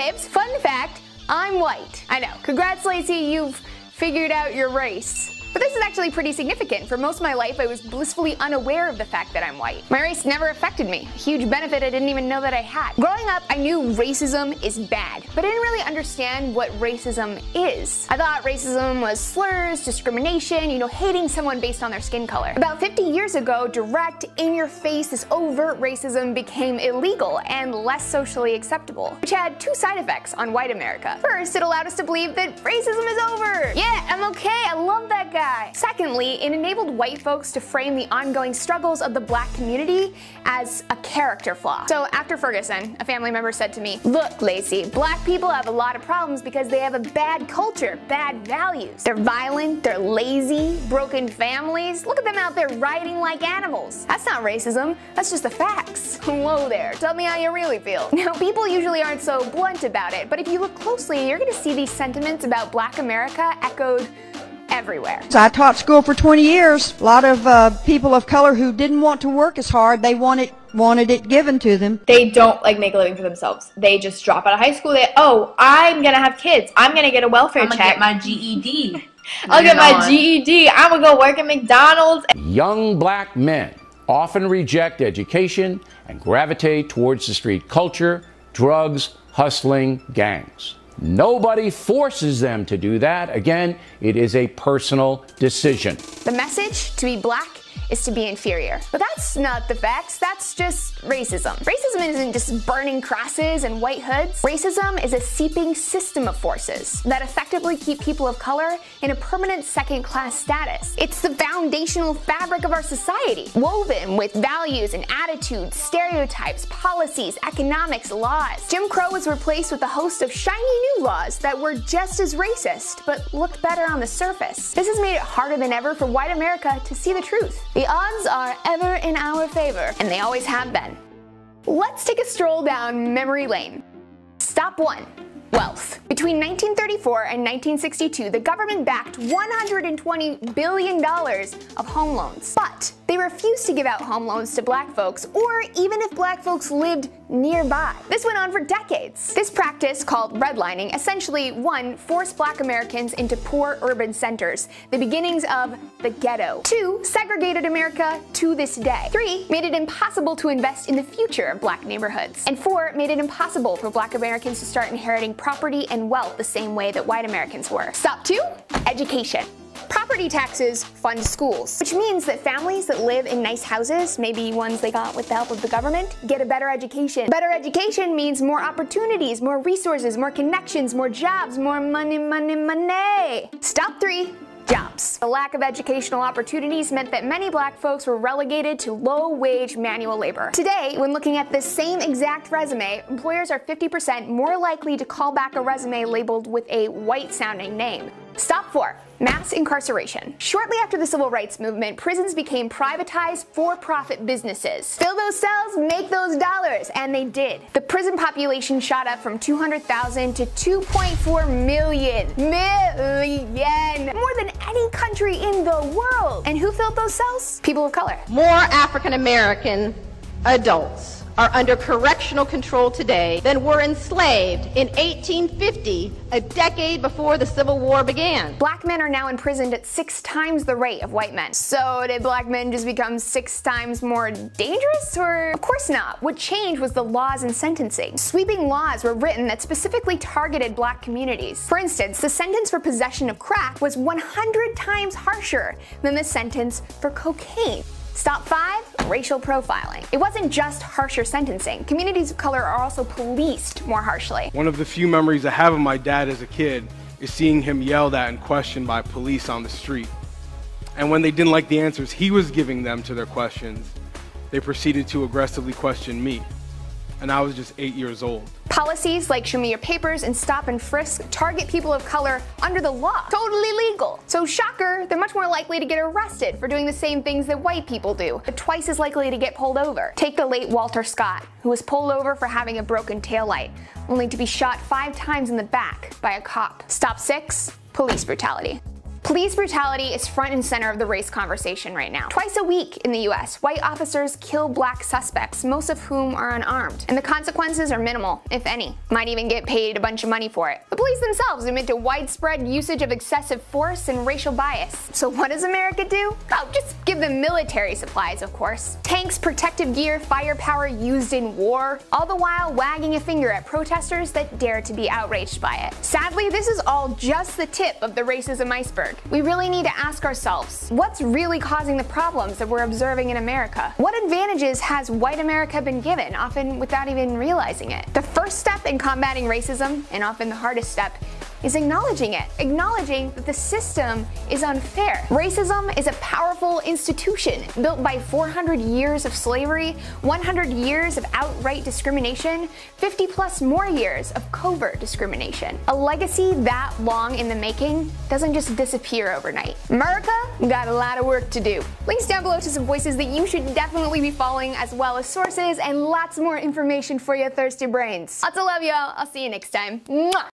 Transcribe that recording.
babes, fun fact, I'm white. I know, congrats Lacey, you've figured out your race. But this is actually pretty significant. For most of my life, I was blissfully unaware of the fact that I'm white. My race never affected me, a huge benefit I didn't even know that I had. Growing up, I knew racism is bad, but I didn't really understand what racism is. I thought racism was slurs, discrimination, hating someone based on their skin color. About 50 years ago, direct, in-your-face, this overt racism became illegal and less socially acceptable, which had two side effects on white America. First, it allowed us to believe that racism is over. Yeah, I'm okay, I love that guy. Secondly, it enabled white folks to frame the ongoing struggles of the black community as a character flaw. So after Ferguson, a family member said to me, "Look, Lacey, black people have a lot of problems because they have a bad culture, bad values. They're violent, they're lazy, broken families. Look at them out there riding like animals. That's not racism, that's just the facts." Whoa there, tell me how you really feel. Now, people usually aren't so blunt about it, but if you look closely, you're gonna see these sentiments about black America echoed everywhere. So I taught school for 20 years. A lot of people of color who didn't want to work as hard, they wanted it given to them. They don't make a living for themselves. They just drop out of high school. I'm gonna have kids. I'm gonna get a welfare check. I'm gonna get my GED. I'll get my GED. I'm gonna go work at McDonald's. Young black men often reject education and gravitate towards the street culture, drugs, hustling, gangs. Nobody forces them to do that. Again, it is a personal decision. The message to be black is to be inferior. But that's not the facts, that's just racism. Racism isn't just burning crosses and white hoods. Racism is a seeping system of forces that effectively keep people of color in a permanent second-class status. It's the foundational fabric of our society, woven with values and attitudes, stereotypes, policies, economics, laws. Jim Crow was replaced with a host of shiny new laws that were just as racist, but looked better on the surface. This has made it harder than ever for white America to see the truth. The odds are ever in our favor, and they always have been. Let's take a stroll down memory lane. Stop 1. Wealth. Between 1934 and 1962, the government backed $120 billion of home loans. But they refused to give out home loans to black folks, or even if black folks lived nearby. This went on for decades. This practice, called redlining, essentially 1. Forced black Americans into poor urban centers, the beginnings of the ghetto. 2. Segregated America to this day. 3. Made it impossible to invest in the future of black neighborhoods. And 4. Made it impossible for black Americans to start inheriting property and wealth the same way that white Americans were. Stop 2. Education. Property taxes fund schools, which means that families that live in nice houses, maybe ones they got with the help of the government, get a better education. Better education means more opportunities, more resources, more connections, more jobs, more money, money, money. Stop 3. Jobs. The lack of educational opportunities meant that many black folks were relegated to low-wage manual labor. Today, when looking at this same exact resume, employers are 50% more likely to call back a resume labeled with a white-sounding name. Stop 4. Mass incarceration. Shortly after the civil rights movement, prisons became privatized for-profit businesses. Fill those cells, make those dollars, and they did. The prison population shot up from 200,000 to 2.4 million. More than any country in the world. And who filled those cells? People of color. More African American adults are under correctional control today than were enslaved in 1850, a decade before the Civil War began. Black men are now imprisoned at 6 times the rate of white men. So did black men just become 6 times more dangerous? Or of course not. What changed was the laws and sentencing. Sweeping laws were written that specifically targeted black communities. For instance, the sentence for possession of crack was 100 times harsher than the sentence for cocaine. Stop 5. Racial profiling. It wasn't just harsher sentencing. Communities of color are also policed more harshly. One of the few memories I have of my dad as a kid is seeing him yelled at and questioned by police on the street. And when they didn't like the answers he was giving them to their questions, they proceeded to aggressively question me. And I was just 8 years old. Policies like Show Me Your Papers and Stop and Frisk target people of color under the law. Totally legal. So shocker, they're much more likely to get arrested for doing the same things that white people do, but twice as likely to get pulled over. Take the late Walter Scott, who was pulled over for having a broken taillight, only to be shot 5 times in the back by a cop. Stop 6. Police brutality. Police brutality is front and center of the race conversation right now. Twice a week in the US, white officers kill black suspects, most of whom are unarmed. And the consequences are minimal, if any. Might even get paid a bunch of money for it. The police themselves admit to widespread usage of excessive force and racial bias. So what does America do? Oh, just give them military supplies, of course. Tanks, protective gear, firepower used in war, all the while wagging a finger at protesters that dare to be outraged by it. Sadly, this is all just the tip of the racism iceberg. We really need to ask ourselves, what's really causing the problems that we're observing in America? What advantages has white America been given, often without even realizing it? The first step in combating racism, and often the hardest step, is acknowledging it. Acknowledging that the system is unfair. Racism is a powerful institution built by 400 years of slavery, 100 years of outright discrimination, 50 plus more years of covert discrimination. A legacy that long in the making doesn't just disappear overnight. America got a lot of work to do. Links down below to some voices that you should definitely be following, as well as sources and lots more information for your thirsty brains. Lots of love, y'all. I'll see you next time. Mwah!